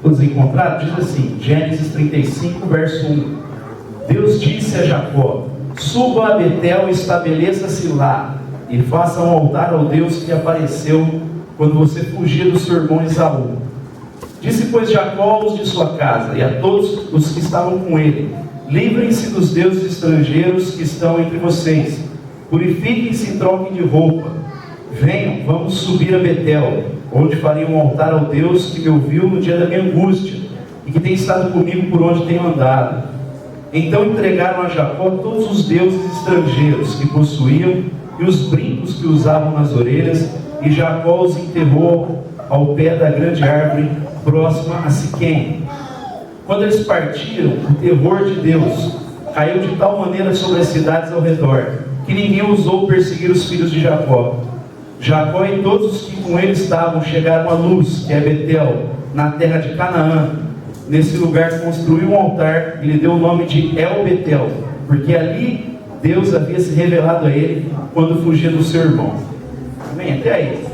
Todos encontraram? Diz assim, Gênesis 35, verso 1. Deus disse a Jacó: suba a Betel e estabeleça-se lá, e faça um altar ao Deus que apareceu quando você fugia do seu irmão Esaú. Disse, pois, Jacó aos de sua casa e a todos os que estavam com ele: livrem-se dos deuses estrangeiros que estão entre vocês, purifiquem-se e troquem de roupa. Venham, vamos subir a Betel, onde farei um altar ao Deus que me ouviu no dia da minha angústia, e que tem estado comigo por onde tenho andado. Então entregaram a Jacó todos os deuses estrangeiros que possuíam, e os brincos que usavam nas orelhas, e Jacó os enterrou ao pé da grande árvore próxima a Siquém. Quando eles partiram, o terror de Deus caiu de tal maneira sobre as cidades ao redor, que ninguém ousou perseguir os filhos de Jacó. Jacó e todos os que com ele estavam chegaram a Luz, que é Betel, na terra de Canaã. Nesse lugar construiu um altar e lhe deu o nome de El Betel, porque ali Deus havia se revelado a ele quando fugia do seu irmão. Amém? Até aí.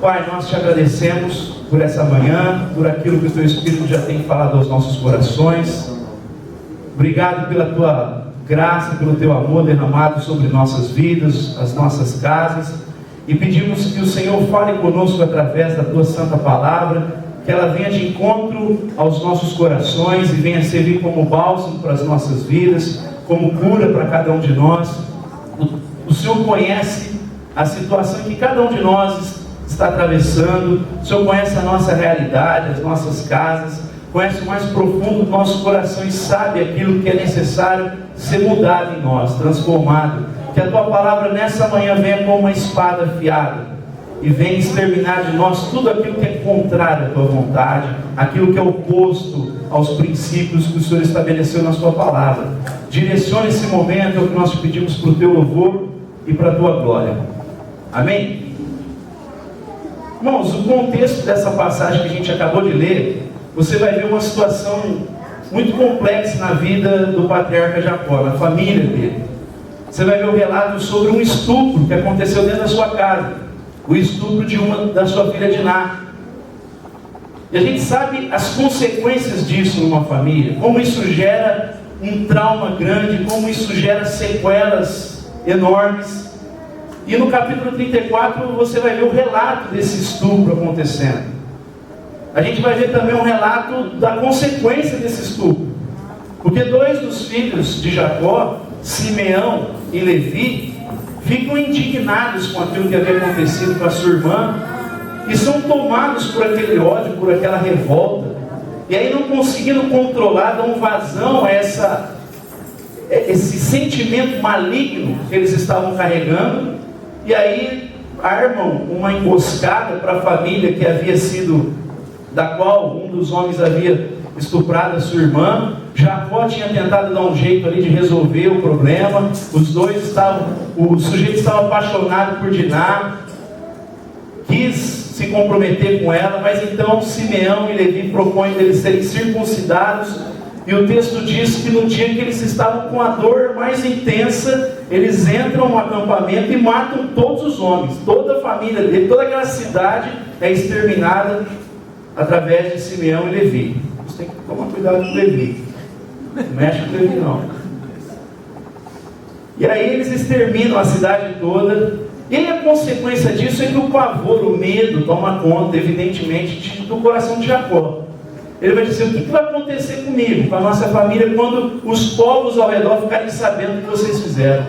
Pai, nós te agradecemos por essa manhã, por aquilo que o teu Espírito já tem falado aos nossos corações. Obrigado pela tua graça, pelo teu amor derramado sobre nossas vidas, as nossas casas. E pedimos que o Senhor fale conosco através da tua santa palavra, que ela venha de encontro aos nossos corações e venha servir como bálsamo para as nossas vidas, como cura para cada um de nós. O Senhor conhece a situação que cada um de nós está atravessando. O Senhor conhece a nossa realidade, as nossas casas, conhece o mais profundo do nosso coração e sabe aquilo que é necessário ser mudado em nós, transformado. Que a tua palavra nessa manhã venha como uma espada afiada e venha exterminar de nós tudo aquilo que é contrário à tua vontade, aquilo que é oposto aos princípios que o Senhor estabeleceu na sua palavra. Direcione esse momento, é o que nós te pedimos para o teu louvor e para a tua glória. Amém? Irmãos, o contexto dessa passagem que a gente acabou de ler, você vai ver uma situação muito complexa na vida do patriarca Jacó, na família dele. Você vai ver o relato sobre um estupro que aconteceu dentro da sua casa, o estupro de uma da sua filha Diná. E a gente sabe as consequências disso numa família, como isso gera um trauma grande, como isso gera sequelas enormes. E no capítulo 34 você vai ver o relato desse estupro acontecendo. A gente vai ver também um relato da consequência desse estupro, porque dois dos filhos de Jacó, Simeão e Levi, ficam indignados com aquilo que havia acontecido com a sua irmã e são tomados por aquele ódio, por aquela revolta, e aí, não conseguindo controlar, dão vazão a esse sentimento maligno que eles estavam carregando, e aí armam uma emboscada para a família que havia sido, da qual um dos homens havia estuprado a sua irmã. Jacó tinha tentado dar um jeito ali de resolver o problema. O sujeito estava apaixonado por Diná, quis se comprometer com ela, mas então Simeão e Levi propõem eles serem circuncidados, e o texto diz que no dia que eles estavam com a dor mais intensa, eles entram no acampamento e matam todos os homens, toda a família dele, toda aquela cidade é exterminada através de Simeão e Levi. Você tem que tomar cuidado com Levi. Não mexe com Levi não. E aí eles exterminam a cidade toda. E aí a consequência disso é que o pavor, o medo toma conta, evidentemente, do coração de Jacó. Ele vai dizer: o que vai acontecer comigo, com a nossa família, quando os povos ao redor ficarem sabendo o que vocês fizeram,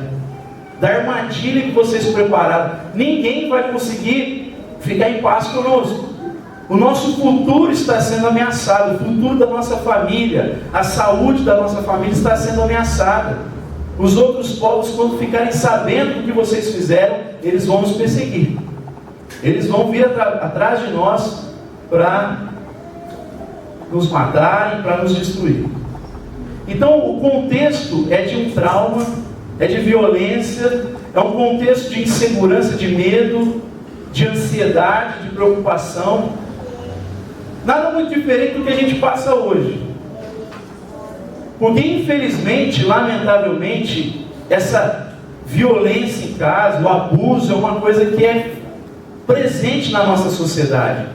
da armadilha que vocês prepararam? Ninguém vai conseguir ficar em paz conosco. O nosso futuro está sendo ameaçado, o futuro da nossa família, a saúde da nossa família está sendo ameaçada. Os outros povos, quando ficarem sabendo o que vocês fizeram, eles vão nos perseguir. Eles vão vir atrás de nós para nos matarem, para nos destruir. Então o contexto é de um trauma, é de violência, é um contexto de insegurança, de medo, de ansiedade, de preocupação. Nada muito diferente do que a gente passa hoje. Porque infelizmente, lamentavelmente, essa violência em casa, o abuso, é uma coisa que é presente na nossa sociedade.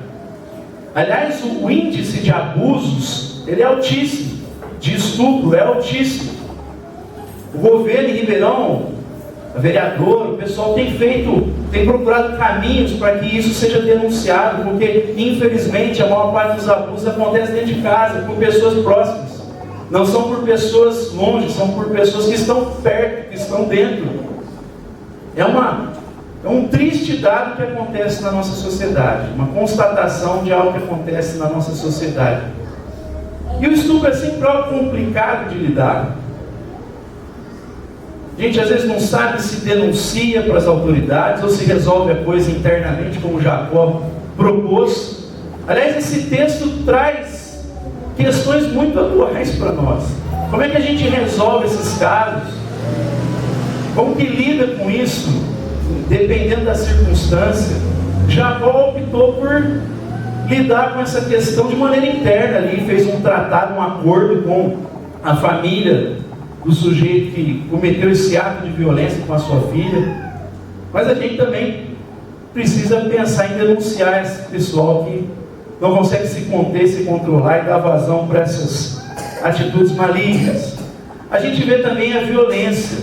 Aliás, o índice de abusos, ele é altíssimo, de estupro é altíssimo. O governo em Ribeirão, o vereador, o pessoal tem procurado caminhos para que isso seja denunciado, porque infelizmente a maior parte dos abusos acontece dentro de casa, por pessoas próximas. Não são por pessoas longe, são por pessoas que estão perto, que estão dentro. É um triste dado que acontece na nossa sociedade, uma constatação de algo que acontece na nossa sociedade. E o estupro é sempre algo complicado de lidar. A gente às vezes não sabe se denuncia para as autoridades ou se resolve a coisa internamente, como Jacó propôs. Aliás, esse texto traz questões muito atuais para nós. Como é que a gente resolve esses casos? Como que lida com isso? Dependendo da circunstância. Jacó optou por lidar com essa questão de maneira interna ali, fez um tratado, um acordo com a família do sujeito que cometeu esse ato de violência com a sua filha. Mas a gente também precisa pensar em denunciar esse pessoal que não consegue se conter, se controlar e dar vazão para essas atitudes malignas. A gente vê também a violência,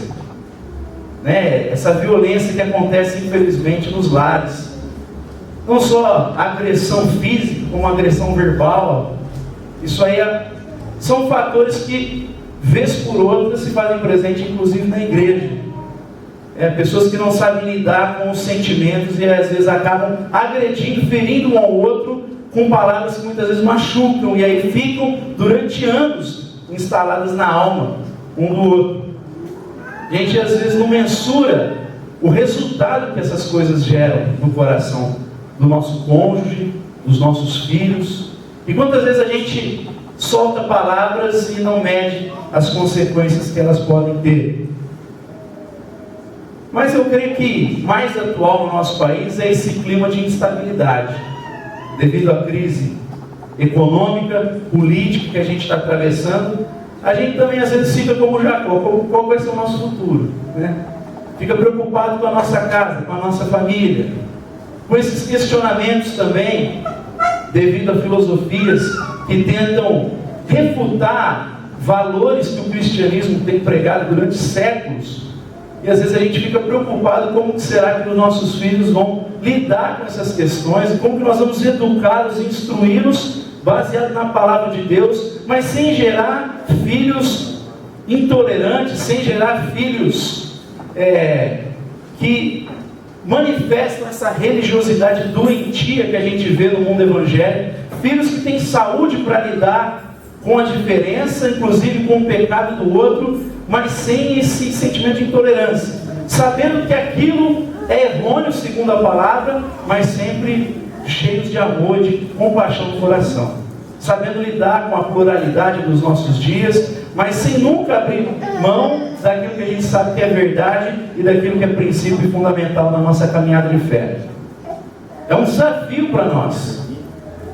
né? Essa violência que acontece infelizmente nos lares. Não só agressão física, como agressão verbal. Isso aí são fatores que, vez por outra, se fazem presente, inclusive na igreja. Pessoas que não sabem lidar com os sentimentos e às vezes acabam agredindo, ferindo um ao outro com palavras que muitas vezes machucam e aí ficam durante anos instaladas na alma um do outro. A gente às vezes não mensura o resultado que essas coisas geram no coração do nosso cônjuge, dos nossos filhos. E quantas vezes a gente solta palavras e não mede as consequências que elas podem ter. Mas eu creio que mais atual no nosso país é esse clima de instabilidade, devido à crise econômica, política que a gente está atravessando. A gente também às vezes fica como Jacó, qual vai ser o nosso futuro, né? Fica preocupado com a nossa casa, com a nossa família, com esses questionamentos também, devido a filosofias que tentam refutar valores que o cristianismo tem pregado durante séculos. E às vezes a gente fica preocupado como será que os nossos filhos vão lidar com essas questões, como que nós vamos educá-los e instruí-los baseado na palavra de Deus, mas sem gerar filhos intolerantes, sem gerar filhos que manifestam essa religiosidade doentia que a gente vê no mundo evangélico, filhos que têm saúde para lidar com a diferença, inclusive com o pecado do outro, mas sem esse sentimento de intolerância, sabendo que aquilo é errôneo segundo a palavra, mas sempre cheios de amor e de compaixão no coração, sabendo lidar com a pluralidade dos nossos dias, mas sem nunca abrir mão daquilo que a gente sabe que é verdade e daquilo que é princípio fundamental na nossa caminhada de fé. É um desafio para nós.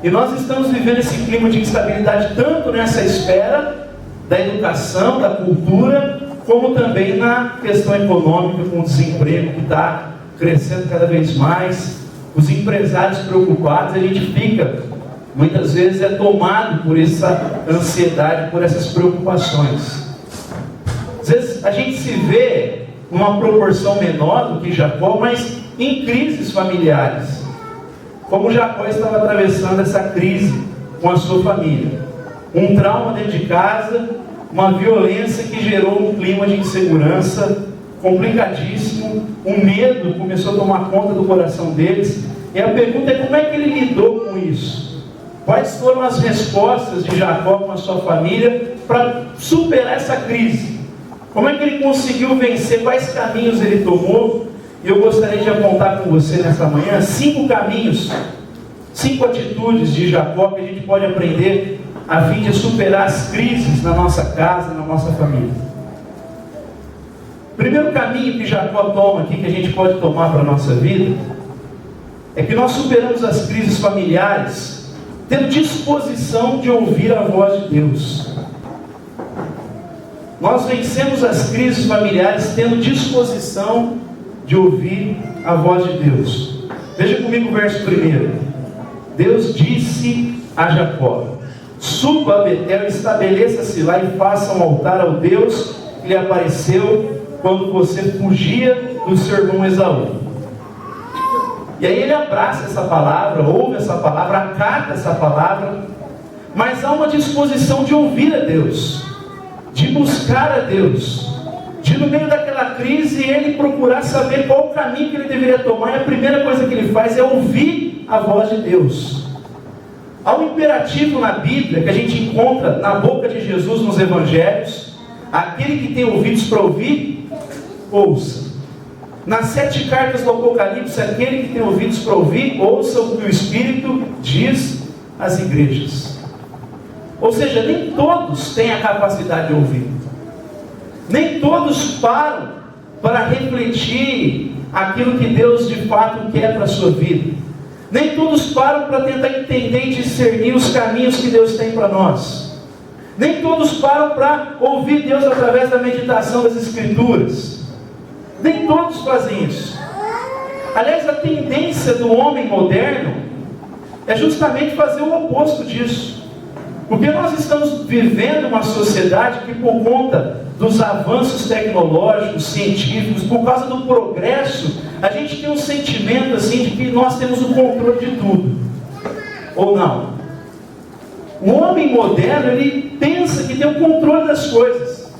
E nós estamos vivendo esse clima de instabilidade tanto nessa esfera da educação, da cultura, como também na questão econômica, com o desemprego que está crescendo cada vez mais, os empresários preocupados. A gente fica, muitas vezes, tomado por essa ansiedade, por essas preocupações. Às vezes a gente se vê numa proporção menor do que Jacó, mas em crises familiares, como Jacó estava atravessando essa crise com a sua família. Um trauma dentro de casa, uma violência que gerou um clima de insegurança complicadíssimo, o medo começou a tomar conta do coração deles. E a pergunta é: como é que ele lidou com isso? Quais foram as respostas de Jacó com a sua família para superar essa crise? Como é que ele conseguiu vencer? Quais caminhos ele tomou? E eu gostaria de apontar com você nessa manhã 5 caminhos, 5 atitudes de Jacó que a gente pode aprender a fim de superar as crises na nossa casa, na nossa família. O primeiro caminho que Jacó toma aqui, que a gente pode tomar para a nossa vida, é que nós superamos as crises familiares tendo disposição de ouvir a voz de Deus. Nós vencemos as crises familiares tendo disposição de ouvir a voz de Deus. Veja comigo o verso 1. Deus disse a Jacó: suba a Betel, estabeleça-se lá e faça um altar ao Deus que lhe apareceu quando você fugia do seu irmão Esaú. E aí ele abraça essa palavra, ouve essa palavra, acata essa palavra, mas há uma disposição de ouvir a Deus, de buscar a Deus, de no meio daquela crise ele procurar saber qual o caminho que ele deveria tomar. E a primeira coisa que ele faz é ouvir a voz de Deus. Há um imperativo na Bíblia que a gente encontra na boca de Jesus nos Evangelhos: aquele que tem ouvidos para ouvir, ouça. Nas 7 cartas do Apocalipse, aquele que tem ouvidos para ouvir, ouça o que o Espírito diz às igrejas. Ou seja, nem todos têm a capacidade de ouvir. Nem todos param para refletir aquilo que Deus de fato quer para a sua vida. Nem todos param para tentar entender e discernir os caminhos que Deus tem para nós. Nem todos param para ouvir Deus através da meditação das Escrituras. Nem todos fazem isso. Aliás, a tendência do homem moderno é justamente fazer o oposto disso. Porque nós estamos vivendo uma sociedade que, por conta dos avanços tecnológicos, científicos, por causa do progresso, a gente tem um sentimento assim de que nós temos o controle de tudo. Ou não? O homem moderno, ele pensa que tem o controle das coisas.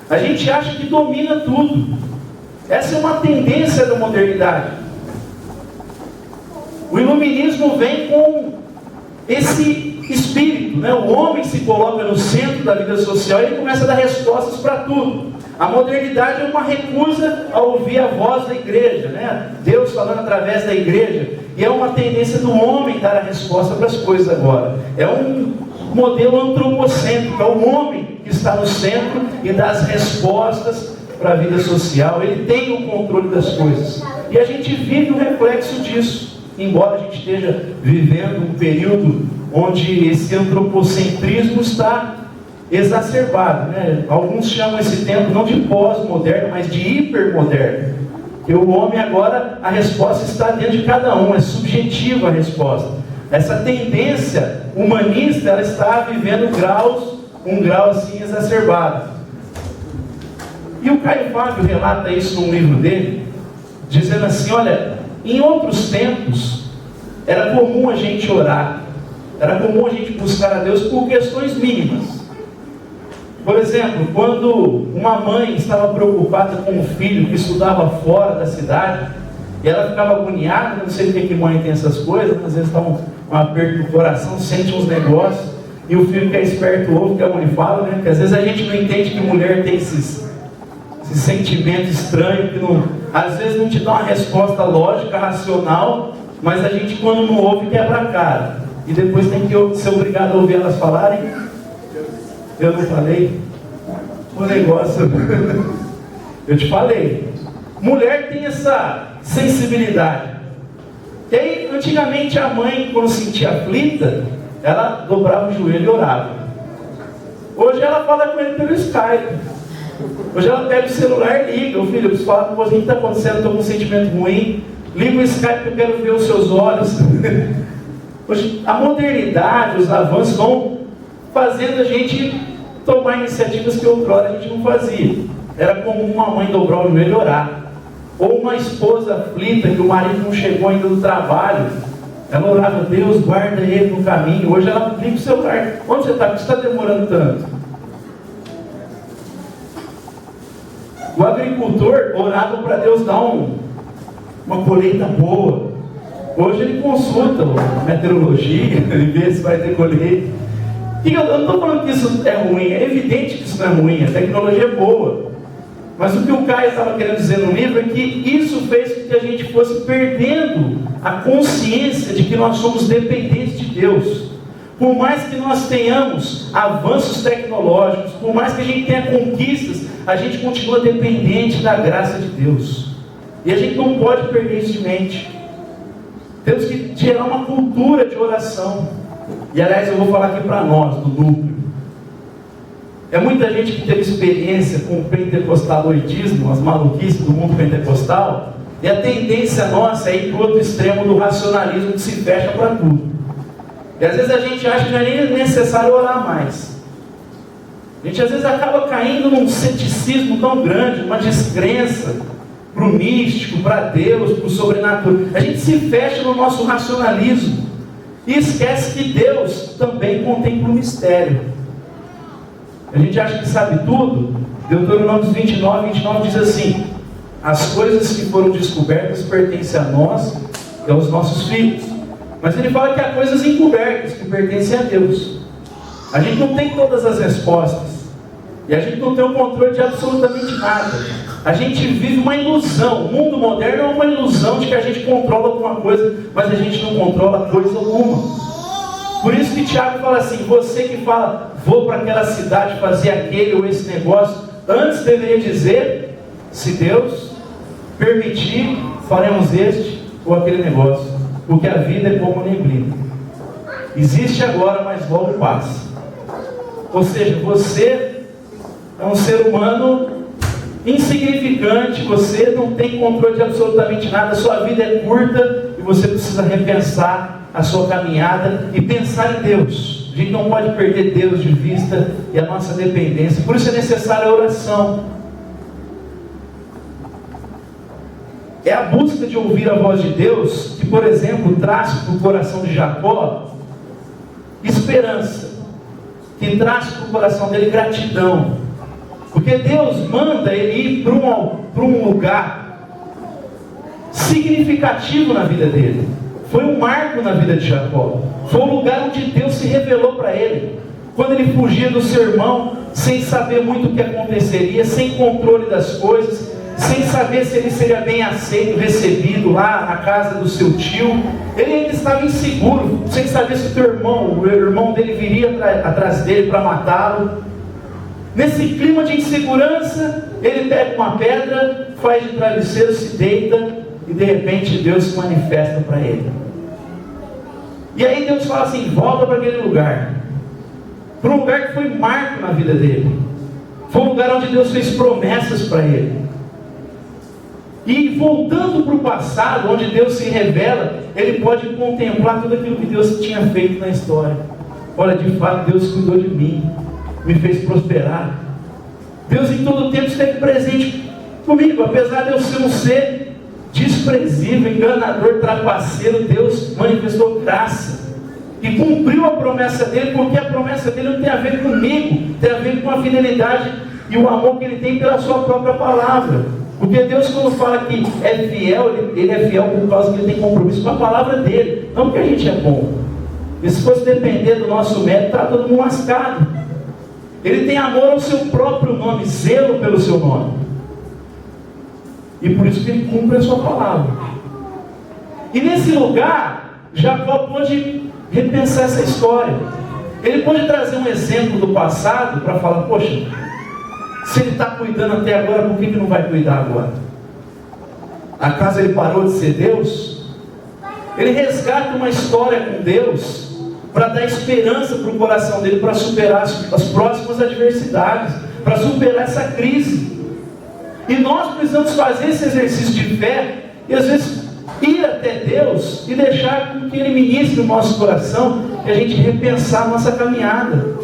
A gente acha que domina tudo. Essa é uma tendência da modernidade. O iluminismo vem com esse espírito, né? O homem se coloca no centro da vida social e ele começa a dar respostas para tudo. A modernidade é uma recusa a ouvir a voz da igreja, né? Deus falando através da igreja. E é uma tendência do homem dar a resposta para as coisas agora. É um modelo antropocêntrico, é o homem que está no centro e dá as respostas para a vida social. Ele tem o controle das coisas. E a gente vive o reflexo disso. Embora a gente esteja vivendo um período onde esse antropocentrismo está exacerbado, né? Alguns chamam esse tempo não de pós-moderno, mas de hipermoderno. Porque o homem agora, a resposta está dentro de cada um, é subjetiva a resposta. Essa tendência humanista, ela está vivendo um grau assim exacerbado. E o Caio Fábio relata isso num livro dele, dizendo assim: olha, em outros tempos era comum a gente orar, era comum a gente buscar a Deus por questões mínimas. Por exemplo, quando uma mãe estava preocupada com um filho que estudava fora da cidade, e ela ficava agoniada, não sei porque que mãe tem essas coisas, às vezes dá um aperto no coração, sente uns negócios, e o filho que é esperto ouve o que a mãe fala, né? Porque às vezes a gente não entende que mulher tem esse sentimento estranho, que não, às vezes não te dá uma resposta lógica, racional, mas a gente, quando não ouve, quebra a cara. E depois tem que ser obrigado a ouvir elas falarem. Eu não falei? O negócio... Eu te falei. Mulher tem essa sensibilidade. E aí, antigamente, a mãe, quando se sentia aflita, ela dobrava o joelho e orava. Hoje ela fala com ele pelo Skype. Hoje ela pega o celular e liga: ô filho, eu preciso falar com você, o que está acontecendo, estou com um sentimento ruim, liga o Skype que eu quero ver os seus olhos. Hoje a modernidade, os avanços vão fazendo a gente tomar iniciativas que outrora a gente não fazia. Era comum uma mãe dobrar o joelho e orar. Ou uma esposa aflita, que o marido não chegou ainda do trabalho, ela orava: Deus, guarda ele no caminho. Hoje ela liga o celular: onde você está? Por que você está demorando tanto? O agricultor orava para Deus dar uma colheita boa. Hoje ele consulta a meteorologia, ele vê se vai ter colheita. E eu não estou falando que isso é ruim, é evidente que isso não é ruim, a tecnologia é boa. Mas o que o Caio estava querendo dizer no livro é que isso fez com que a gente fosse perdendo a consciência de que nós somos dependentes de Deus. Por mais que nós tenhamos avanços tecnológicos, por mais que a gente tenha conquistas, a gente continua dependente da graça de Deus. E a gente não pode perder isso de mente. Temos que gerar uma cultura de oração. E aliás, eu vou falar aqui para nós, do núcleo. É muita gente que teve experiência com o pentecostaloidismo, as maluquices do mundo pentecostal, e a tendência nossa é ir para o outro extremo do racionalismo, que se fecha para tudo. E às vezes a gente acha que não é nem necessário orar mais. A gente às vezes acaba caindo num ceticismo tão grande, uma descrença para o místico, para Deus, para o sobrenatural. A gente se fecha no nosso racionalismo e esquece que Deus também contempla o mistério. A gente acha que sabe tudo. Deuteronômio 29 diz assim: as coisas que foram descobertas pertencem a nós e aos nossos filhos. Mas ele fala que há coisas encobertas que pertencem a Deus. A gente não tem todas as respostas. E a gente não tem o controle de absolutamente nada. A gente vive uma ilusão. O mundo moderno é uma ilusão de que a gente controla alguma coisa, mas a gente não controla coisa alguma. Por isso que Tiago fala assim: você que fala, vou para aquela cidade fazer aquele ou esse negócio, antes deveria dizer, se Deus permitir, faremos este ou aquele negócio. Porque a vida é como neblina. Existe agora, mas logo passa. Ou seja, você é um ser humano insignificante, você não tem controle de absolutamente nada, a sua vida é curta e você precisa repensar a sua caminhada e pensar em Deus. A gente não pode perder Deus de vista e a nossa dependência. Por isso é necessária a oração. É a busca de ouvir a voz de Deus que, por exemplo, traz para o coração de Jacó esperança, que traz para o coração dele gratidão. Porque Deus manda ele ir para um lugar significativo na vida dele. Foi um marco na vida de Jacó. Foi um lugar onde Deus se revelou para ele. Quando ele fugia do seu irmão, sem saber muito o que aconteceria, sem controle das coisas, sem saber se ele seria bem aceito, recebido lá na casa do seu tio. Ele ainda estava inseguro, sem saber se o irmão dele viria atrás dele para matá-lo. Nesse clima de insegurança, ele pega uma pedra, faz de travesseiro, se deita, e de repente Deus se manifesta para ele. E aí Deus fala assim: volta para aquele lugar, para um lugar que foi marco na vida dele. Foi um lugar onde Deus fez promessas para ele. E voltando para o passado, onde Deus se revela, ele pode contemplar tudo aquilo que Deus tinha feito na história. Olha, de fato Deus cuidou de mim, me fez prosperar. Deus em todo tempo esteve presente comigo, apesar de eu ser um ser desprezível, enganador, trapaceiro. Deus manifestou graça e cumpriu a promessa dele, porque a promessa dele não tem a ver comigo, tem a ver com a fidelidade e o amor que ele tem pela sua própria palavra. Porque Deus, quando fala que é fiel, ele é fiel por causa que ele tem compromisso com a palavra dele, não porque a gente é bom. E se fosse depender do nosso mérito, está todo mundo lascado. Ele tem amor ao seu próprio nome, zelo pelo seu nome. E por isso que ele cumpre a sua palavra. E nesse lugar, Jacó pôde repensar essa história. Ele pôde trazer um exemplo do passado para falar: poxa, se ele está cuidando até agora, por que não vai cuidar agora? Acaso ele parou de ser Deus? Ele resgata uma história com Deus para dar esperança para o coração dele, para superar as próximas adversidades, para superar essa crise. E nós precisamos fazer esse exercício de fé e às vezes ir até Deus e deixar com que Ele ministre no nosso coração e a gente repensar a nossa caminhada.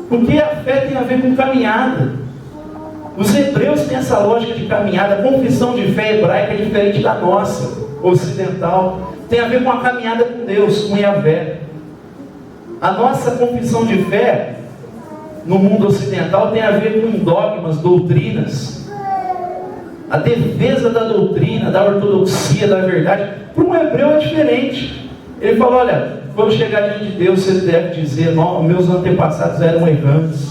Porque a fé tem a ver com caminhada. Os hebreus têm essa lógica de caminhada. A confissão de fé hebraica é diferente da nossa, ocidental. Tem a ver com a caminhada com Deus, com Yahvé. A nossa confissão de fé no mundo ocidental tem a ver com dogmas, doutrinas. A defesa da doutrina, da ortodoxia, da verdade. Para um hebreu é diferente. Ele fala: olha, quando chegar diante de Deus, você deve dizer: não, meus antepassados eram errantes,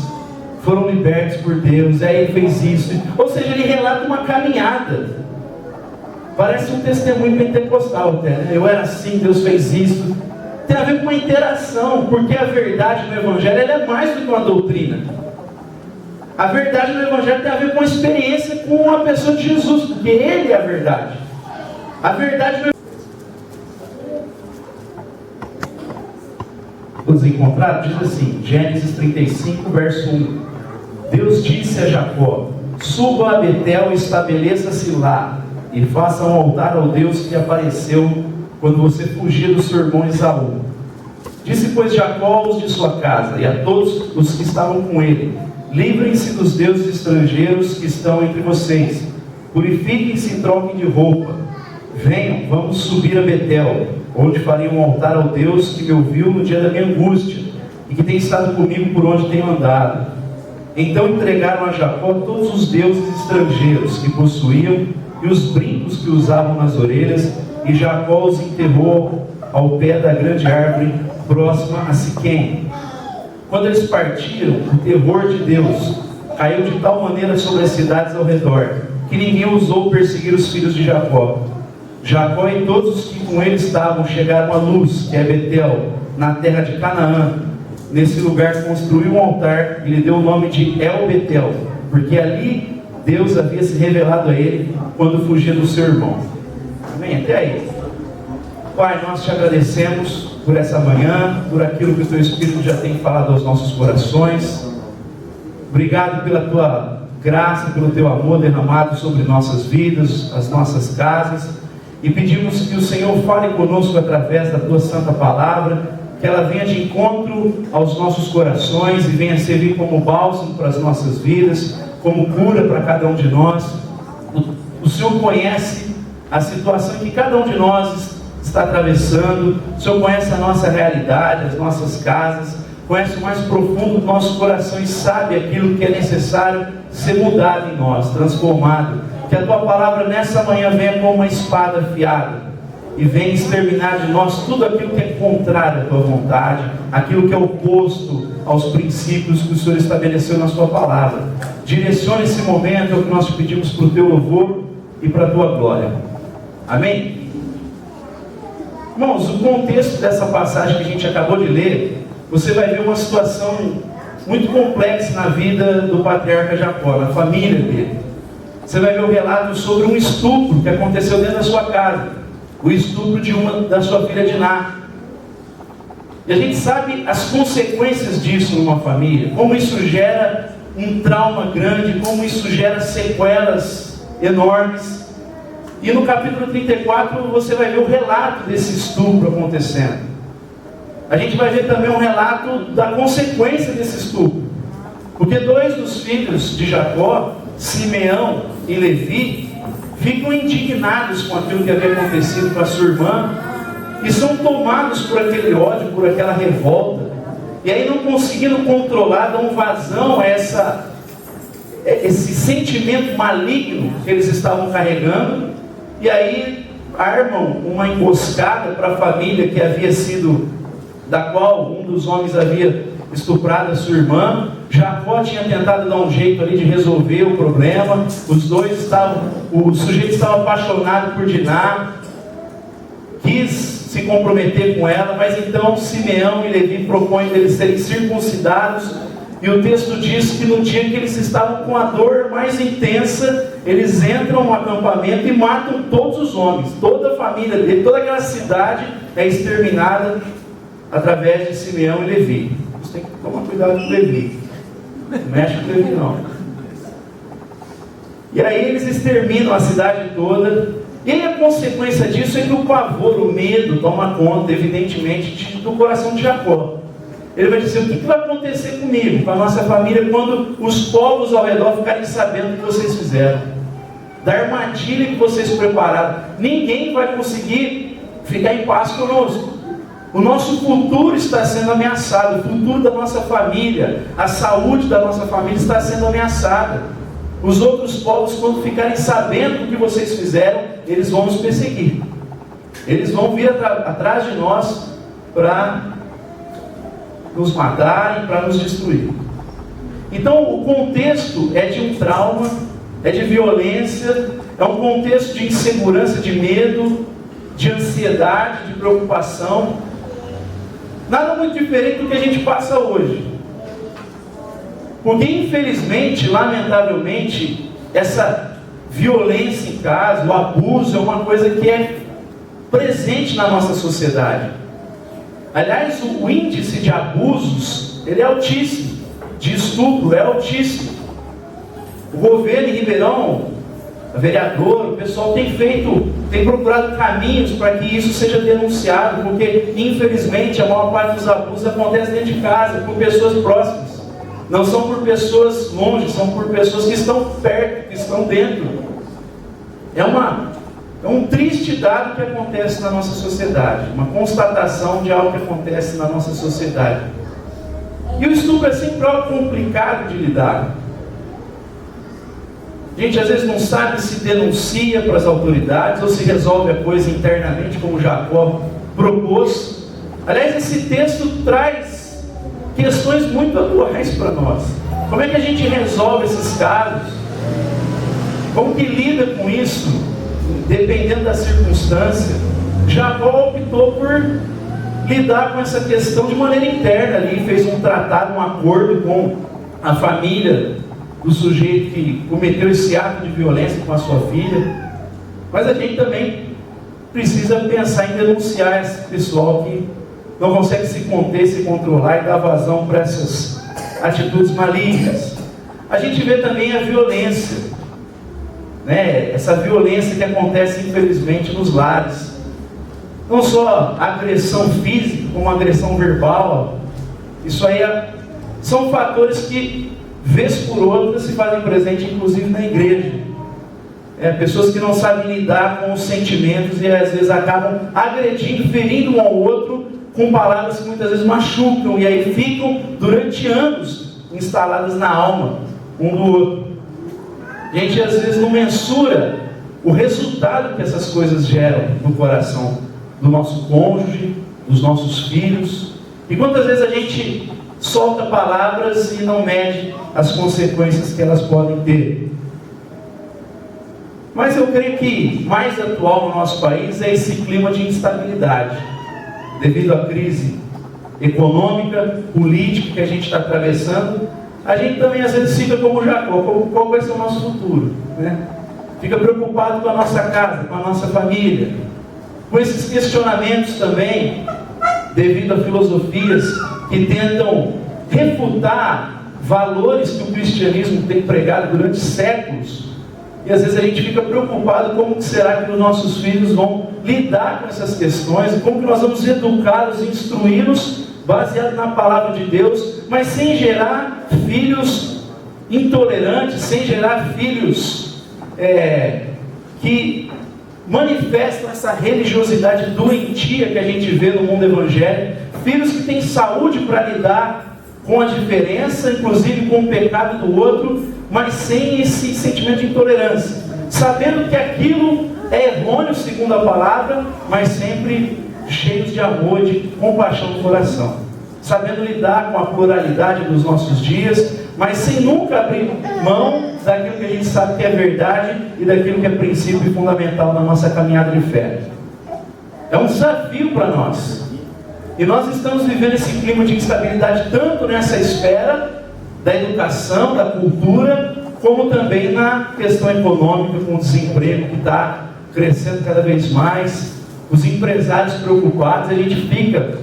foram libertos por Deus, aí ele fez isso. Ou seja, ele relata uma caminhada. Parece um testemunho pentecostal até, né? Eu era assim, Deus fez isso. Tem a ver com uma interação, porque a verdade no Evangelho ela é mais do que uma doutrina. A verdade no Evangelho tem a ver com a experiência com a pessoa de Jesus, porque Ele é a verdade. A verdade no Vamos encontrar, diz assim, Gênesis 35, verso 1. Deus disse a Jacó: suba a Betel e estabeleça-se lá, e faça um altar ao Deus que apareceu quando você fugia do seu irmão Esaú. Disse, pois, Jacó aos de sua casa e a todos os que estavam com ele: livrem-se dos deuses estrangeiros que estão entre vocês, purifiquem-se e troquem de roupa. Venham, vamos subir a Betel, onde farei um altar ao Deus que me ouviu no dia da minha angústia e que tem estado comigo por onde tenho andado. Então entregaram a Jacó todos os deuses estrangeiros que possuíam e os brincos que usavam nas orelhas, e Jacó os enterrou ao pé da grande árvore próxima a Siquém. Quando eles partiram, o terror de Deus caiu de tal maneira sobre as cidades ao redor, que ninguém ousou perseguir os filhos de Jacó. Jacó e todos os que com ele estavam chegaram a Luz, que é Betel, na terra de Canaã. Nesse lugar construiu um altar e lhe deu o nome de El Betel, porque ali Deus havia se revelado a ele quando fugia do seu irmão. Amém? Até aí. Pai, nós te agradecemos por essa manhã, por aquilo que o teu Espírito já tem falado aos nossos corações. Obrigado pela tua graça, pelo teu amor derramado sobre nossas vidas, as nossas casas, e pedimos que o Senhor fale conosco através da tua santa palavra, que ela venha de encontro aos nossos corações e venha servir como bálsamo para as nossas vidas, como cura para cada um de nós. O Senhor conhece a situação que cada um de nós está atravessando. O Senhor conhece a nossa realidade, as nossas casas, conhece o mais profundo do nosso coração e sabe aquilo que é necessário ser mudado em nós, transformado. Que a tua palavra nessa manhã venha como uma espada afiada e venha exterminar de nós tudo aquilo que é contrário à tua vontade, aquilo que é oposto aos princípios que o Senhor estabeleceu na sua palavra. Direcione esse momento, é o que nós te pedimos para o teu louvor e para a tua glória. Amém? Irmãos, o contexto dessa passagem que a gente acabou de ler, você vai ver uma situação muito complexa na vida do patriarca Jacó, na família dele. Você vai ver o relato sobre um estupro que aconteceu dentro da sua casa, o estupro de uma da sua filha Diná. E a gente sabe as consequências disso numa família, como isso gera um trauma grande, como isso gera sequelas enormes. E no capítulo 34 você vai ver o relato desse estupro acontecendo. A gente vai ver também um relato da consequência desse estupro, porque dois dos filhos de Jacó, Simeão e Levi, ficam indignados com aquilo que havia acontecido com a sua irmã e são tomados por aquele ódio, por aquela revolta, e aí, não conseguindo controlar, dão vazão a esse sentimento maligno que eles estavam carregando, e aí armam uma emboscada para a família que havia sido, da qual um dos homens havia estuprado a sua irmã. Jacó tinha tentado dar um jeito ali de resolver o problema. O sujeito estava apaixonado por Diná, quis se comprometer com ela, mas então Simeão e Levi propõem eles serem circuncidados, e o texto diz que no dia que eles estavam com a dor mais intensa, eles entram no acampamento e matam todos os homens, toda a família dele, toda aquela cidade é exterminada através de Simeão e Levi. Você tem que tomar cuidado com Levi, não mexe com Levi não. E aí eles exterminam a cidade toda, e a consequência disso é que o pavor, o medo toma conta, evidentemente, do coração de Jacó. Ele vai dizer: o que vai acontecer comigo, com a nossa família, quando os povos ao redor ficarem sabendo o que vocês fizeram, da armadilha que vocês prepararam? Ninguém vai conseguir ficar em paz conosco. O nosso futuro está sendo ameaçado, o futuro da nossa família, a saúde da nossa família está sendo ameaçada. Os outros povos, quando ficarem sabendo o que vocês fizeram, eles vão nos perseguir. Eles vão vir atrás de nós para nos matarem, para nos destruir. Então o contexto é de um trauma, é de violência, é um contexto de insegurança, de medo, de ansiedade, de preocupação. Nada muito diferente do que a gente passa hoje. Porque infelizmente, lamentavelmente, essa violência em casa, o abuso, é uma coisa que é presente na nossa sociedade. Aliás, o índice de abusos, ele é altíssimo, de estupro é altíssimo. O governo em Ribeirão a vereadora, o pessoal tem procurado caminhos para que isso seja denunciado, porque infelizmente a maior parte dos abusos acontece dentro de casa, por pessoas próximas. Não são por pessoas longe, são por pessoas que estão perto, que estão dentro. É um triste dado que acontece na nossa sociedade, uma constatação de algo que acontece na nossa sociedade. E o estupro é sempre algo complicado de lidar. A gente às vezes não sabe se denuncia para as autoridades ou se resolve a coisa internamente, como Jacó propôs. Aliás, esse texto traz questões muito atuais para nós. Como é que a gente resolve esses casos? Como que lida com isso? Dependendo da circunstância. Jacó optou por lidar com essa questão de maneira interna ali, fez um tratado, um acordo com a família do sujeito que cometeu esse ato de violência com a sua filha. Mas a gente também precisa pensar em denunciar esse pessoal que não consegue se conter, se controlar e dar vazão para essas atitudes malignas. A gente vê também a violência, né? Essa violência que acontece infelizmente nos lares. Não só agressão física, como agressão verbal. Isso aí são fatores que, vez por outra, se fazem presente, inclusive na igreja. Pessoas que não sabem lidar com os sentimentos e às vezes acabam agredindo, ferindo um ao outro com palavras que muitas vezes machucam e aí ficam durante anos instaladas na alma um do outro. A gente às vezes não mensura o resultado que essas coisas geram no coração do nosso cônjuge, dos nossos filhos. E quantas vezes a gente solta palavras e não mede as consequências que elas podem ter. Mas eu creio que mais atual no nosso país é esse clima de instabilidade, devido à crise econômica, política que a gente está atravessando. A gente também às vezes fica como Jacó, qual vai ser o nosso futuro, né? Fica preocupado com a nossa casa, com a nossa família, com esses questionamentos também, devido a filosofias que tentam refutar valores que o cristianismo tem pregado durante séculos. E às vezes a gente fica preocupado como será que os nossos filhos vão lidar com essas questões, e como que nós vamos educá-los, instruí-los, baseado na palavra de Deus, mas sem gerar filhos intolerantes, sem gerar filhos que manifestam essa religiosidade doentia que a gente vê no mundo evangélico, filhos que têm saúde para lidar com a diferença, inclusive com o pecado do outro, mas sem esse sentimento de intolerância, sabendo que aquilo é errôneo segundo a palavra, mas sempre cheios de amor, de compaixão no coração, sabendo lidar com a pluralidade dos nossos dias, mas sem nunca abrir mão daquilo que a gente sabe que é verdade e daquilo que é princípio fundamental na nossa caminhada de fé. É um desafio para nós. E nós estamos vivendo esse clima de instabilidade tanto nessa esfera da educação, da cultura, como também na questão econômica, com o desemprego que está crescendo cada vez mais, os empresários preocupados. A gente fica,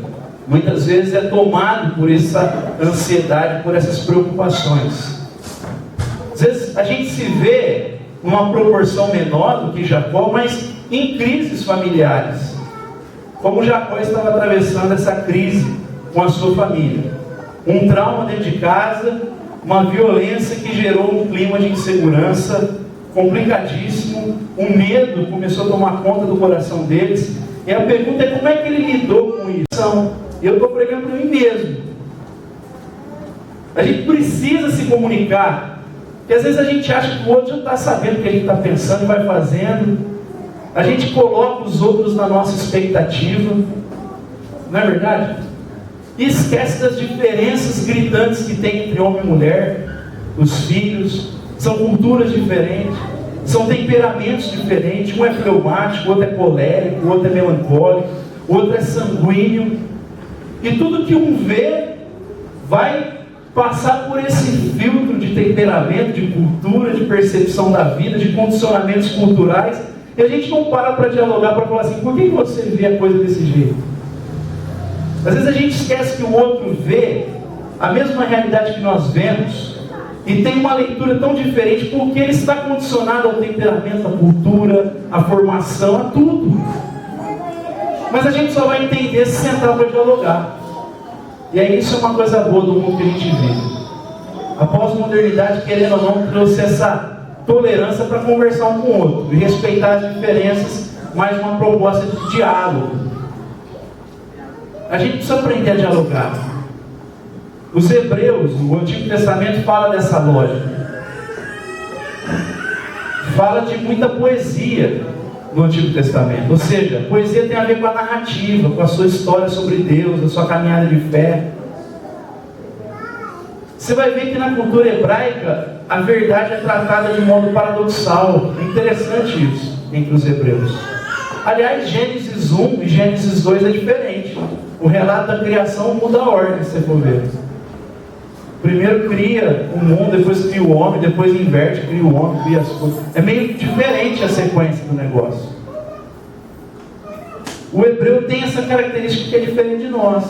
muitas vezes, tomado por essa ansiedade, por essas preocupações. Às vezes a gente se vê numa proporção menor do que Jacó, mas em crises familiares, como Jacó estava atravessando essa crise com a sua família. Um trauma dentro de casa, uma violência que gerou um clima de insegurança complicadíssimo, o medo começou a tomar conta do coração deles. E a pergunta é: como é que ele lidou com isso? Eu estou pregando para mim mesmo. A gente precisa se comunicar, porque às vezes a gente acha que o outro já está sabendo o que a gente está pensando e vai fazendo. A gente coloca os outros na nossa expectativa, não é verdade? E esquece das diferenças gritantes que tem entre homem e mulher, os filhos. São culturas diferentes, são temperamentos diferentes. Um é fleumático, o outro é colérico, o outro é melancólico, o outro é sanguíneo. E tudo que um vê vai passar por esse filtro de temperamento, de cultura, de percepção da vida, de condicionamentos culturais. E a gente não para dialogar, para falar assim: por que você vê a coisa desse jeito? Às vezes a gente esquece que o outro vê a mesma realidade que nós vemos, e tem uma leitura tão diferente, porque ele está condicionado ao temperamento, à cultura, à formação, a tudo. Mas a gente só vai entender se sentar para dialogar. E aí isso é uma coisa boa do mundo que a gente vive. A pós-modernidade, querendo ou não, trouxe essa tolerância para conversar um com o outro e respeitar as diferenças, mais uma proposta de diálogo. A gente precisa aprender a dialogar. Os hebreus, o Antigo Testamento fala dessa lógica. Fala de muita poesia no Antigo Testamento. Ou seja, poesia tem a ver com a narrativa, com a sua história sobre Deus, a sua caminhada de fé. Você vai ver que na cultura hebraica a verdade é tratada de modo paradoxal. É interessante isso entre os hebreus. Aliás, Gênesis 1 e Gênesis 2 é diferente. O relato da criação muda a ordem, se você for ver. Primeiro cria o mundo, depois cria o homem, depois inverte, cria o homem, cria as coisas. É meio diferente a sequência do negócio. O hebreu tem essa característica que é diferente de nós.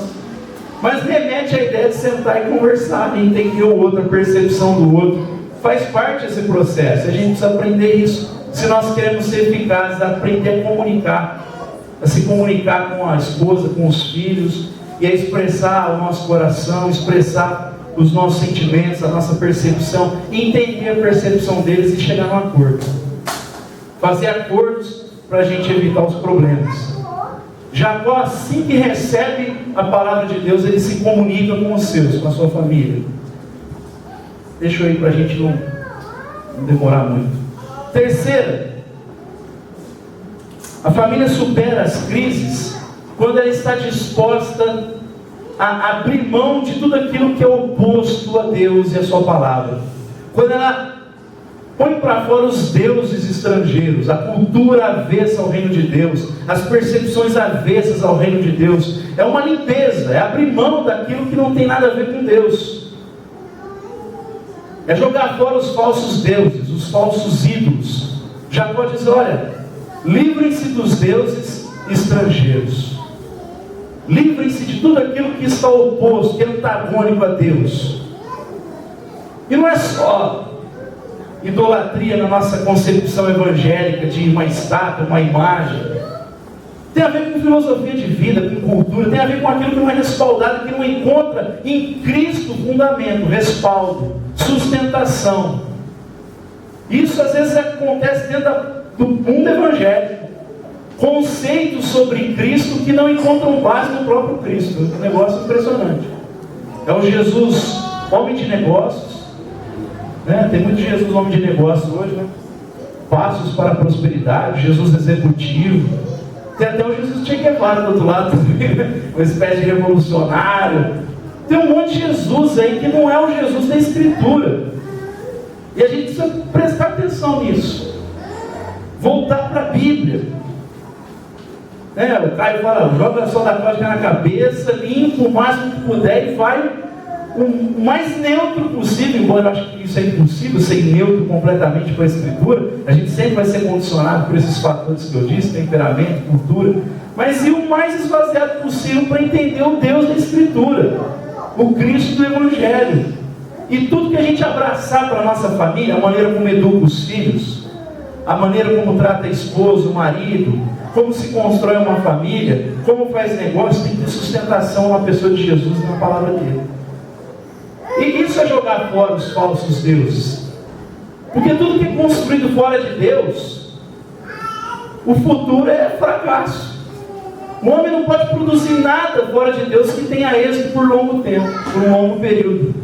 Mas remete à ideia de sentar e conversar, entender o outro, a percepção do outro. Faz parte desse processo. A gente precisa aprender isso. Se nós queremos ser eficazes, aprender a comunicar. A se comunicar com a esposa, com os filhos. E a expressar o nosso coração, expressar os nossos sentimentos, a nossa percepção. Entender a percepção deles e chegar num acordo. Fazer acordos para a gente evitar os problemas. Jacó, assim que recebe a palavra de Deus, ele se comunica com os seus, com a sua família. Deixa eu ir para a gente não demorar muito. Terceira, a família supera as crises quando ela está disposta a abrir mão de tudo aquilo que é oposto a Deus e a sua palavra. Quando ela põe para fora os deuses estrangeiros, a cultura avessa ao reino de Deus, as percepções avessas ao reino de Deus. É uma limpeza, é abrir mão daquilo que não tem nada a ver com Deus. É jogar fora os falsos deuses, os falsos ídolos. Jacó diz, olha, livrem-se dos deuses estrangeiros. Livrem-se de tudo aquilo que está oposto, que é antagônico a Deus. E não é só idolatria na nossa concepção evangélica de uma estátua, uma imagem. Tem a ver com filosofia de vida, com cultura, tem a ver com aquilo que não é respaldado, que não encontra em Cristo fundamento, respaldo, sustentação. Isso às vezes acontece dentro do mundo evangélico. Conceitos sobre Cristo que não encontram base no próprio Cristo. Um negócio impressionante. É o Jesus, homem de negócios. Tem muito Jesus homem de negócios hoje, né? Passos para a prosperidade, Jesus executivo. Tem até o Jesus Che Guevara do outro lado também, uma espécie de revolucionário. Tem um monte de Jesus aí que não é o Jesus da Escritura. E a gente precisa prestar atenção nisso. Voltar para a Bíblia. O Caio fala, joga só da cósmica na cabeça, limpa o máximo que puder e vai o mais neutro possível, embora eu acho que isso é impossível, ser neutro completamente com a Escritura. A gente sempre vai ser condicionado por esses fatores que eu disse, temperamento, cultura, mas ir o mais esvaziado possível para entender o Deus da Escritura, o Cristo do Evangelho. E tudo que a gente abraçar para a nossa família, a maneira como educa os filhos, a maneira como trata a esposa, o marido, como se constrói uma família, como faz negócio, tem que ter sustentação na pessoa de Jesus e na palavra dele. E isso é jogar fora os falsos deuses. Porque tudo que é construído fora de Deus, o futuro é fracasso. O homem não pode produzir nada fora de Deus que tenha êxito por longo tempo, por um longo período.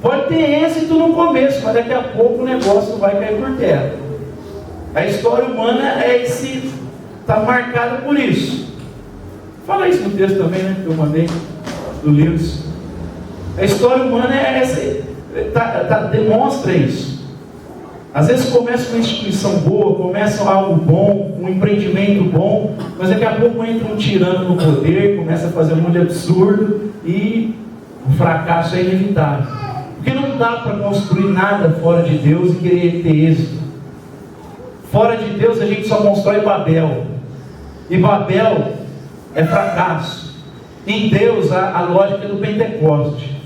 Pode ter êxito no começo, mas daqui a pouco o negócio vai cair por terra. A história humana está marcada por isso. Fala isso no texto também, né, que eu mandei do Lewis. A história humana é essa, demonstra isso. Às vezes começa uma instituição boa, começa algo bom, um empreendimento bom, mas daqui a pouco entra um tirano no poder, começa a fazer um monte de absurdo e o fracasso é inevitável. Porque não dá para construir nada fora de Deus e querer ter êxito. Fora de Deus a gente só constrói Babel. E Babel é fracasso. Em Deus a lógica é do Pentecoste.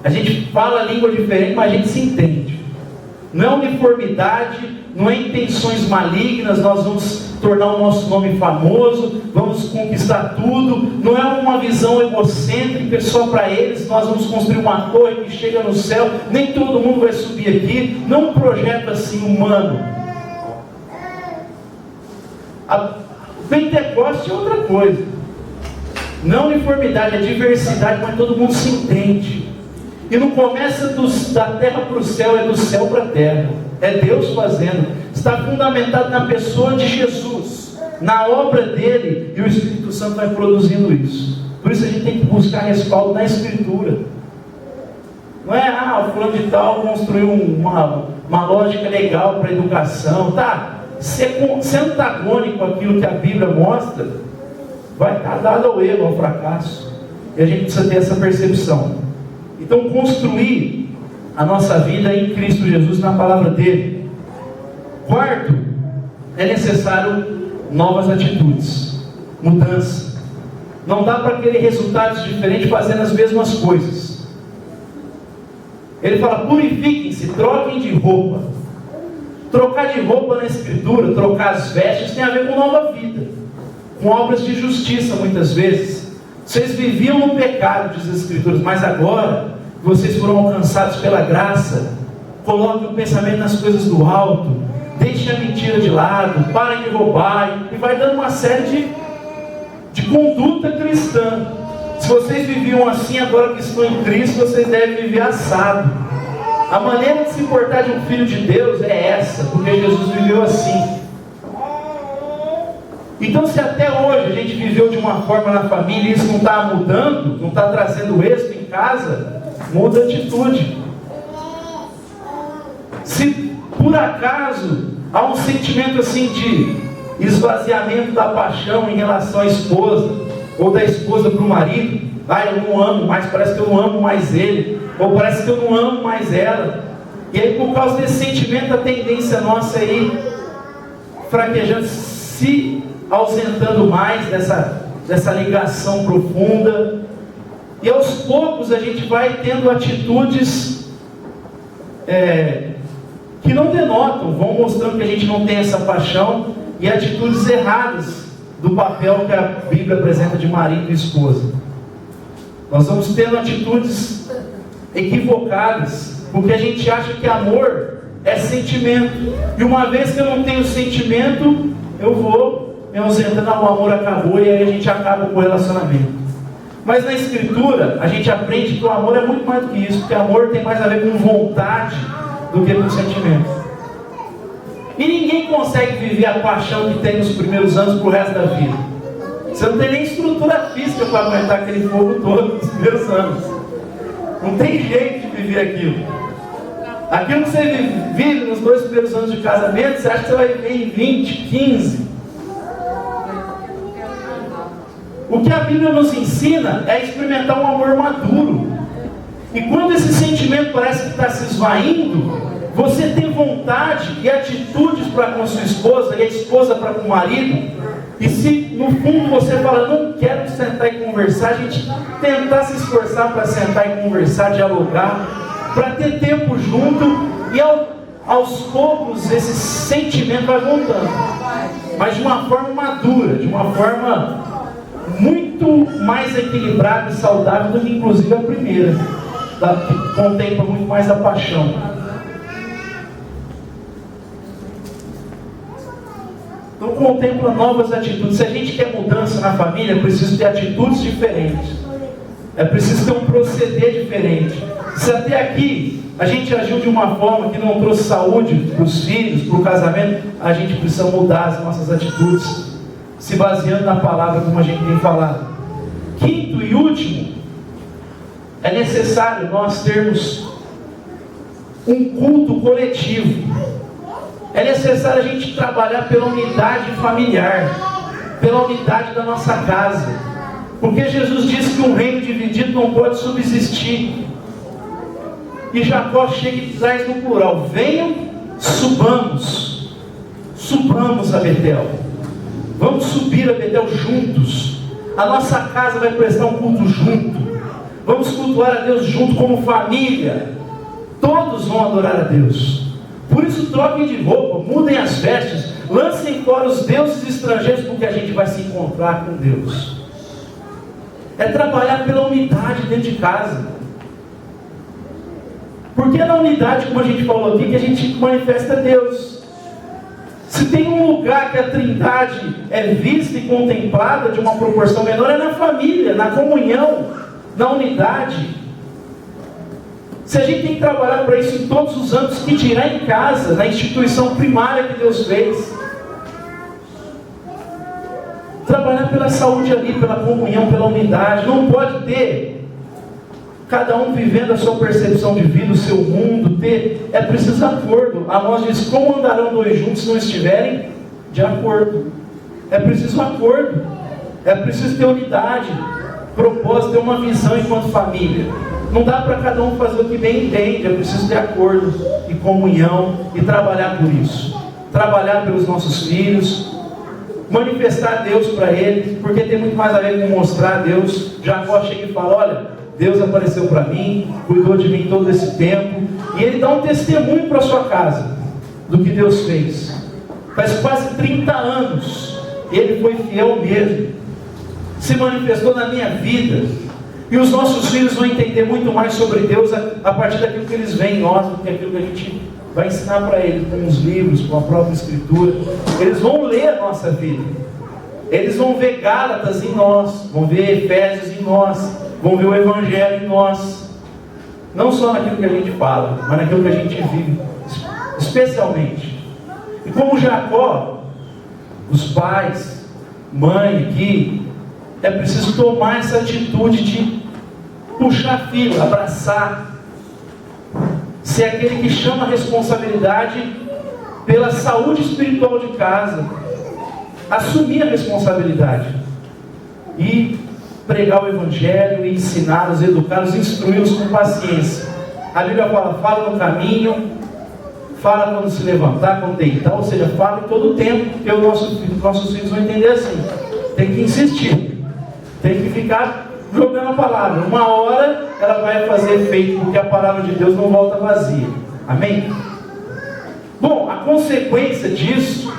A gente fala língua diferente, mas a gente se entende. não é uniformidade, não é intenções malignas, nós vamos tornar o nosso nome famoso, vamos conquistar tudo, não é uma visão egocêntrica só para eles, nós vamos construir uma torre que chega no céu, nem todo mundo vai subir aqui, não um projeto assim humano. A Pentecoste é outra coisa, não uniformidade, é diversidade, mas todo mundo se entende. E não começa da terra para o céu, é do céu para a terra. É Deus fazendo. Está fundamentado na pessoa de Jesus, na obra dele, e o Espírito Santo vai produzindo isso. Por isso a gente tem que buscar respaldo na Escritura. Não é, o fulano de tal construiu uma lógica legal para a educação. Tá, se antagônico àquilo que a Bíblia mostra, vai estar dado ao erro, ao fracasso. E a gente precisa ter essa percepção. Então, construir a nossa vida em Cristo Jesus, na palavra dele. Quarto, é necessário novas atitudes, mudança. Não dá para querer resultados diferentes fazendo as mesmas coisas. Ele fala: purifiquem-se, troquem de roupa. Trocar de roupa na Escritura, trocar as vestes, tem a ver com nova vida, com obras de justiça muitas vezes. Vocês viviam no pecado, diz as Escrituras, mas agora vocês foram alcançados pela graça. Coloquem o pensamento nas coisas do alto, deixem a mentira de lado, parem de roubar, e vai dando uma série de conduta cristã. Se vocês viviam assim, agora que estão em Cristo, vocês devem viver assado. A maneira de se portar de um filho de Deus é essa, porque Jesus viveu assim. Então, se até hoje a gente viveu de uma forma na família e isso não está mudando, não está trazendo êxito em casa, muda a atitude. Se por acaso há um sentimento assim de esvaziamento da paixão em relação à esposa, ou da esposa para o marido, eu não amo mais, parece que eu não amo mais ele, ou parece que eu não amo mais ela, e aí por causa desse sentimento a tendência nossa é ir fraquejando, se ausentando mais dessa ligação profunda, e aos poucos a gente vai tendo atitudes que não denotam, vão mostrando que a gente não tem essa paixão, e atitudes erradas do papel que a Bíblia apresenta de marido e esposa. Nós vamos tendo atitudes equivocadas, porque a gente acha que amor é sentimento, e uma vez que eu não tenho sentimento, eu vou me ausentando, o amor acabou, e aí a gente acaba com o relacionamento. Mas na Escritura a gente aprende que o amor é muito mais do que isso, porque amor tem mais a ver com vontade do que com sentimento. E ninguém consegue viver a paixão que tem nos primeiros anos para o resto da vida. Você não tem nem estrutura física para aguentar aquele fogo todo nos primeiros anos. Não tem jeito de viver aquilo. Aquilo que você vive nos 2 primeiros anos de casamento, você acha que você vai viver em 20, 15. O que a Bíblia nos ensina é experimentar um amor maduro. E quando esse sentimento parece que está se esvaindo, você tem vontade e atitudes para com a sua esposa, e a esposa para com o marido. E se no fundo você fala, não quero sentar e conversar, a gente tentar se esforçar para sentar e conversar, dialogar, para ter tempo junto, e aos poucos esse sentimento vai voltando, mas de uma forma madura, de uma forma muito mais equilibrada e saudável do que inclusive a primeira, que contempla muito mais a paixão. Então contempla novas atitudes. Se a gente quer mudança na família, é preciso ter atitudes diferentes, é preciso ter um proceder diferente. Se até aqui a gente agiu de uma forma que não trouxe saúde para os filhos, para o casamento, a gente precisa mudar as nossas atitudes, se baseando na palavra como a gente tem falado. Quinto e último, é necessário nós termos um culto coletivo. É necessário a gente trabalhar pela unidade familiar, pela unidade da nossa casa, porque Jesus disse que um reino dividido não pode subsistir. E Jacó chega e traz no plural: venham, subamos a Betel. Vamos subir a Betel juntos. A nossa casa vai prestar um culto junto. Vamos cultuar a Deus junto como família. Todos vão adorar a Deus. Por isso troquem de roupa, mudem as vestes, lancem fora os deuses estrangeiros, porque a gente vai se encontrar com Deus. É trabalhar pela unidade dentro de casa. Porque é na unidade, como a gente falou aqui, que a gente manifesta Deus. Se tem um lugar que a Trindade é vista e contemplada de uma proporção menor, é na família, na comunhão, na unidade. Se a gente tem que trabalhar para isso em todos os âmbitos, que dirá em casa, na instituição primária que Deus fez. Trabalhar pela saúde ali, pela comunhão, pela unidade. Não pode ter cada um vivendo a sua percepção de vida, o seu mundo. É preciso acordo. Amós diz: como andarão dois juntos se não estiverem de acordo? É preciso acordo. É preciso ter unidade, propósito, ter uma visão enquanto família. Não dá para cada um fazer o que bem entende. É preciso ter acordo e comunhão e trabalhar por isso. Trabalhar pelos nossos filhos, manifestar Deus para eles, porque tem muito mais a ver com mostrar a Deus. Jacó chega e fala: olha, Deus apareceu para mim, cuidou de mim todo esse tempo, e ele dá um testemunho para a sua casa do que Deus fez. Faz quase 30 anos ele foi fiel mesmo, se manifestou na minha vida. E os nossos filhos vão entender muito mais sobre Deus a partir daquilo que eles veem em nós, do que aquilo que a gente vai ensinar para eles, com os livros, com a própria Escritura. Eles vão ler a nossa vida. Eles vão ver Gálatas em nós, vão ver Efésios em nós, vão ver o Evangelho em nós. Não só naquilo que a gente fala, mas naquilo que a gente vive, especialmente. E como Jacó, os pais, mãe aqui, é preciso tomar essa atitude de puxar filho, abraçar, ser aquele que chama a responsabilidade pela saúde espiritual de casa, assumir a responsabilidade e pregar o Evangelho, e ensiná-los, educá-los, instruí-los com paciência. A Bíblia fala no caminho, fala quando se levantar, quando deitar, ou seja, fala em todo o tempo, porque nossos filhos vão entender assim. Tem que insistir. Tem que ficar jogando a palavra. Uma hora ela vai fazer efeito, porque a palavra de Deus não volta vazia. Amém? Bom, a consequência disso,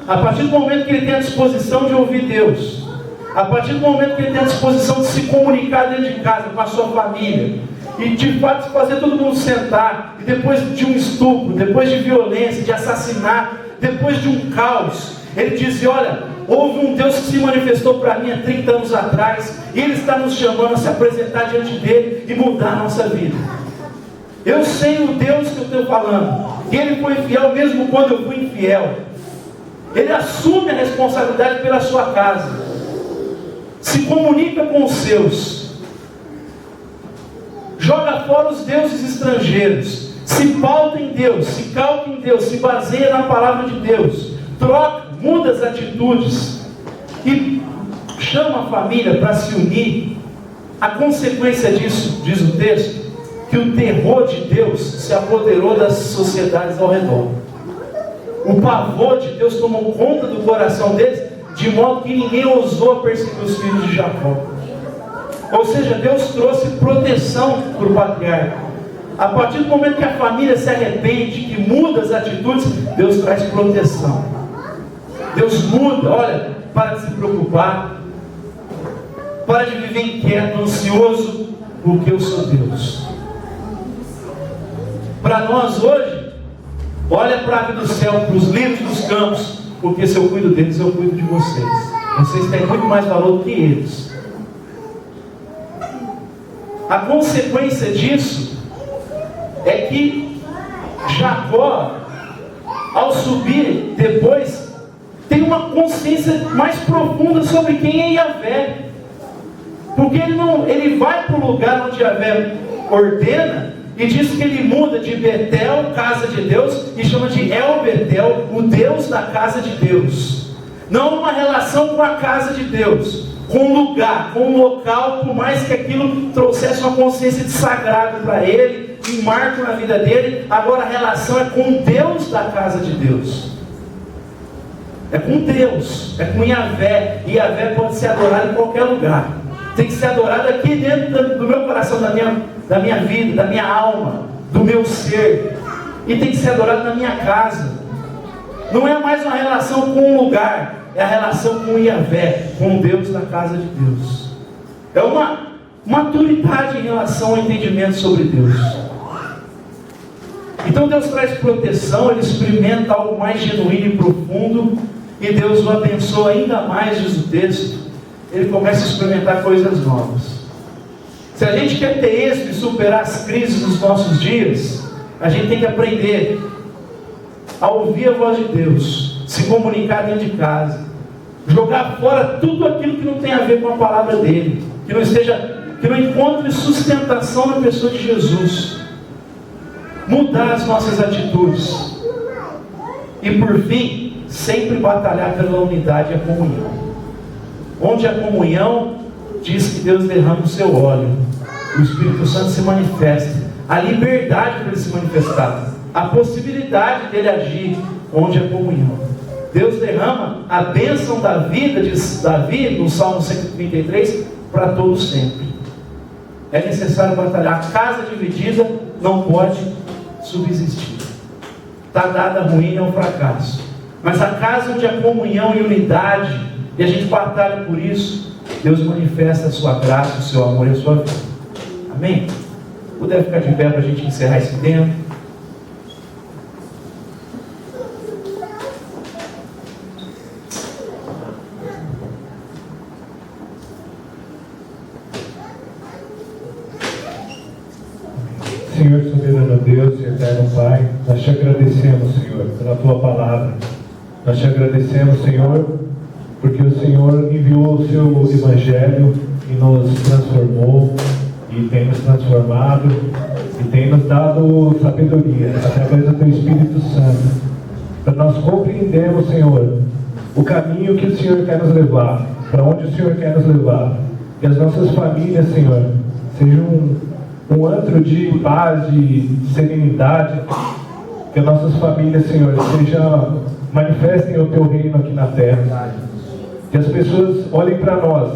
a partir do momento que ele tem a disposição de ouvir Deus, a partir do momento que ele tem a disposição de se comunicar dentro de casa, com a sua família, e de fato fazer todo mundo sentar, e depois de um estupro, depois de violência, de assassinato, depois de um caos, ele diz: olha, houve um Deus que se manifestou para mim há 30 anos atrás, e Ele está nos chamando a se apresentar diante dEle e mudar a nossa vida. Eu sei o Deus que eu estou falando, e Ele foi fiel mesmo quando eu fui infiel. Ele assume a responsabilidade pela sua casa, se comunica com os seus, joga fora os deuses estrangeiros, se pauta em Deus, se calca em Deus, se baseia na palavra de Deus, troca, muda as atitudes e chama a família para se unir. A consequência disso, diz o texto, que o terror de Deus se apoderou das sociedades ao redor. O pavor de Deus tomou conta do coração deles, de modo que ninguém ousou perseguir os filhos de Jacó. Ou seja, Deus trouxe proteção para o patriarca. A partir do momento que a família se arrepende, que muda as atitudes, Deus traz proteção. Deus muda: olha, para de se preocupar, para de viver inquieto, ansioso, porque eu sou Deus. Para nós hoje, olha para a ave do céu, para os lírios dos campos, porque se eu cuido deles, eu cuido de vocês. Vocês têm muito mais valor do que eles. A consequência disso é que Jacó, ao subir depois, tem uma consciência mais profunda sobre quem é Yahvé. Porque ele vai para o lugar onde Yahvé ordena, e diz que ele muda de Betel, casa de Deus, e chama de El Betel, o Deus da casa de Deus. Não uma relação com a casa de Deus, com um lugar, com um local, por mais que aquilo trouxesse uma consciência de sagrado para ele, um marco na vida dele. Agora a relação é com Deus da casa de Deus. É com Deus, é com Yahvé. E Yahvé pode ser adorado em qualquer lugar. Tem que ser adorado aqui dentro do meu coração, da minha vida, da minha alma, do meu ser. e tem que ser adorado na minha casa. Não é mais uma relação com um lugar, é a relação com Yahvé, com Deus na casa de Deus. É uma maturidade em relação ao entendimento sobre Deus. Então Deus traz proteção, Ele experimenta algo mais genuíno e profundo, e Deus o abençoa ainda mais, diz o texto. Ele começa a experimentar coisas novas. Se a gente quer ter êxito e superar as crises dos nossos dias, a gente tem que aprender a ouvir a voz de Deus, se comunicar dentro de casa, jogar fora tudo aquilo que não tem a ver com a palavra dele, que não encontre sustentação na pessoa de Jesus, mudar as nossas atitudes e, por fim, sempre batalhar pela unidade e a comunhão. Onde a comunhão, diz que Deus derrama o seu óleo, o Espírito Santo se manifesta, a liberdade para ele se manifestar, a possibilidade dele agir. Onde a comunhão, Deus derrama a bênção da vida, diz Davi no Salmo 133, para todos sempre. É necessário batalhar. A casa dividida não pode subsistir. Está dada a ruína, é um fracasso. Mas a casa onde a comunhão e unidade, e a gente batalha por isso, Deus manifesta a sua graça, o seu amor e a sua vida. Amém? Puder ficar de pé para a gente encerrar esse tempo. Senhor soberano Deus e eterno Pai, nós te agradecemos, Senhor, pela Tua palavra. Nós te agradecemos, Senhor, porque o Senhor enviou o Seu Evangelho e nos transformou, e tem nos transformado, e tem nos dado sabedoria, através do Teu Espírito Santo, para nós compreendermos, Senhor, o caminho que o Senhor quer nos levar, para onde o Senhor quer nos levar. Que as nossas famílias, Senhor, sejam um antro de paz, de serenidade. Que as nossas famílias, Senhor, manifestem o Teu reino aqui na terra. Que as pessoas olhem para nós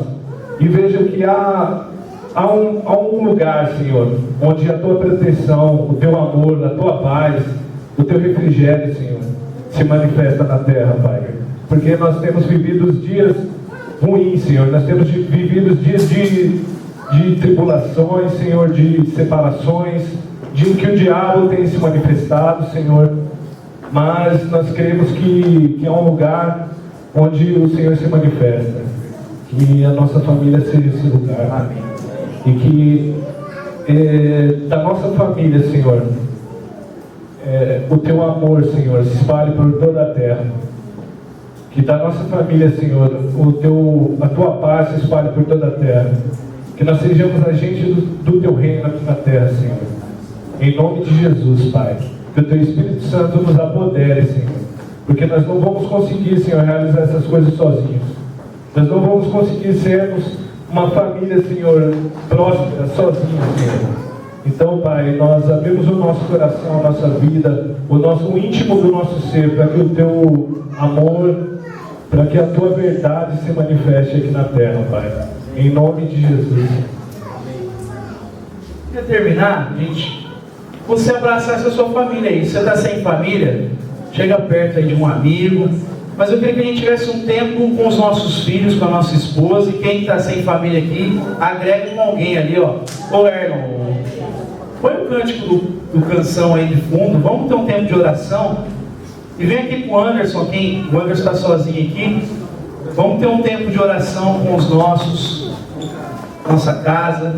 e vejam que há um lugar, Senhor, onde a Tua proteção, o Teu amor, a Tua paz, o Teu refrigério, Senhor, se manifesta na terra, Pai. Porque nós temos vivido os dias ruins, Senhor. Nós temos vivido os dias de tribulações, Senhor, de separações, de que o diabo tem se manifestado, Senhor. Mas nós cremos que é um lugar onde o Senhor se manifesta. Que a nossa família seja esse lugar. Amém. E que da nossa família, Senhor, o Teu amor, Senhor, se espalhe por toda a terra. Que da nossa família, Senhor, a Tua paz se espalhe por toda a terra. Que nós sejamos agentes do Teu reino aqui na terra, Senhor. Em nome de Jesus, Pai. Que o Teu Espírito Santo nos apodere, Senhor. Porque nós não vamos conseguir, Senhor, realizar essas coisas sozinhos. Nós não vamos conseguir sermos uma família, Senhor, próspera, sozinhos, Senhor. Então, Pai, nós abrimos o nosso coração, a nossa vida, o íntimo do nosso ser, para que o Teu amor, para que a Tua verdade se manifeste aqui na terra, Pai. Em nome de Jesus. Para terminar, gente, você abraçar essa sua família aí. Se você está sem família, chega perto aí de um amigo. Mas eu queria que a gente tivesse um tempo com os nossos filhos, com a nossa esposa. E quem está sem família aqui, agrega com alguém ali, ó. Ô Erlon, põe o cântico do canção aí de fundo. Vamos ter um tempo de oração. E vem aqui com o Anderson, o Anderson está sozinho aqui. Vamos ter um tempo de oração com os nossos, nossa casa.